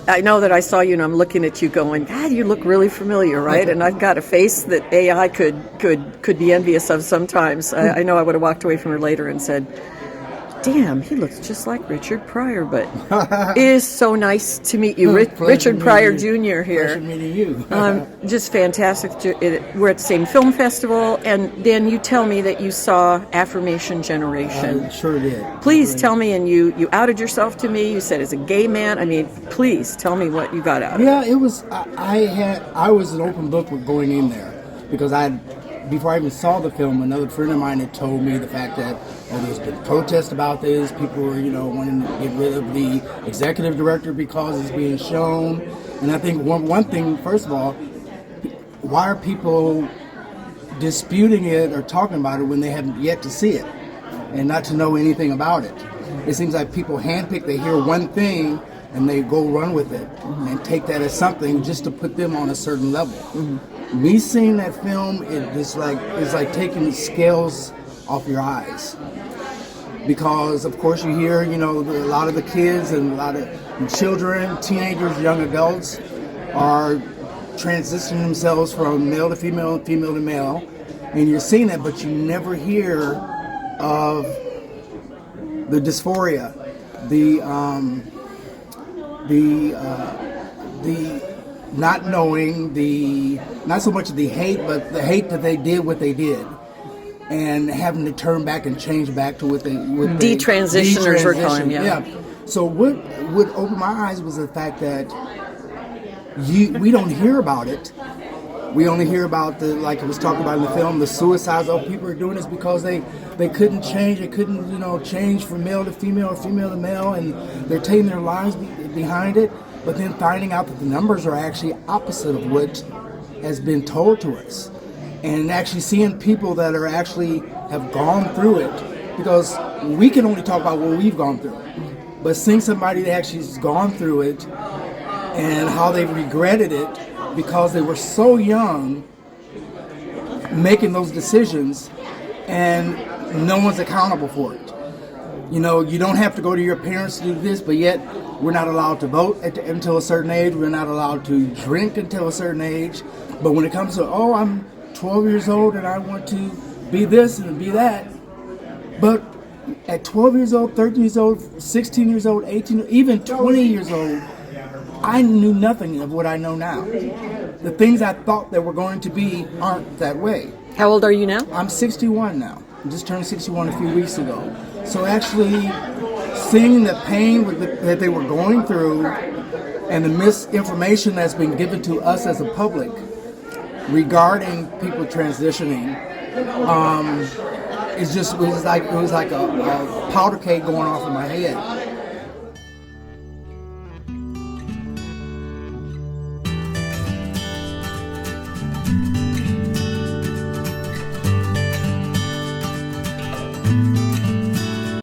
I know that I saw you and I'm looking at you going, God, you look really familiar, right? And I've got a face that AI could be envious of sometimes. I know I would have walked away from her later and said, damn, he looks just like Richard Pryor, but it is so nice to meet you. Richard Pryor Jr. here. Pleasure meeting you. Just fantastic. We're at the same film festival, and then you tell me that you saw Affirmation Generation. I sure did. Please tell me, and you outed yourself to me. You said as a gay man. I mean, please tell me what you got out of it. Yeah, it was, I was an open book with going in there, because before I even saw the film, another friend of mine had told me the fact that there's been protests about this. People were, wanting to get rid of the executive director because it's being shown. And I think one thing, first of all, why are people disputing it or talking about it when they haven't yet to see it and not to know anything about it? It seems like people handpick, they hear one thing and they go run with it and take that as something just to put them on a certain level. Me seeing that film, it's like taking the scales off your eyes, because of course you hear, a lot of the kids and a lot of children, teenagers, young adults are transitioning themselves from male to female and female to male, and you're seeing that, but you never hear of the dysphoria, the not knowing, not so much the hate, but the hate that they did what they did, and having to turn back and change back to what they detransitioners we're calling them. Yeah. So what opened my eyes was the fact that we don't hear about it. We only hear about like it was talked about in the film, the suicides. Oh, people are doing this because they couldn't change. They couldn't change from male to female or female to male, and they're taking their lives behind it. But then finding out that the numbers are actually opposite of what has been told to us. And actually seeing people that are actually have gone through it, because we can only talk about what we've gone through. But seeing somebody that actually has gone through it and how they've regretted it because they were so young making those decisions and no one's accountable for it. You don't have to go to your parents to do this, but yet we're not allowed to vote until a certain age. We're not allowed to drink until a certain age. But when it comes to, I'm 12 years old and I want to be this and be that. But at 12 years old, 13 years old, 16 years old, 18, even 20 years old, I knew nothing of what I know now. The things I thought that were going to be aren't that way. How old are you now? I'm 61 now. I just turned 61 a few weeks ago. So actually seeing the pain that they were going through and the misinformation that's been given to us as a public regarding people transitioning, it was like a powder keg going off in my head.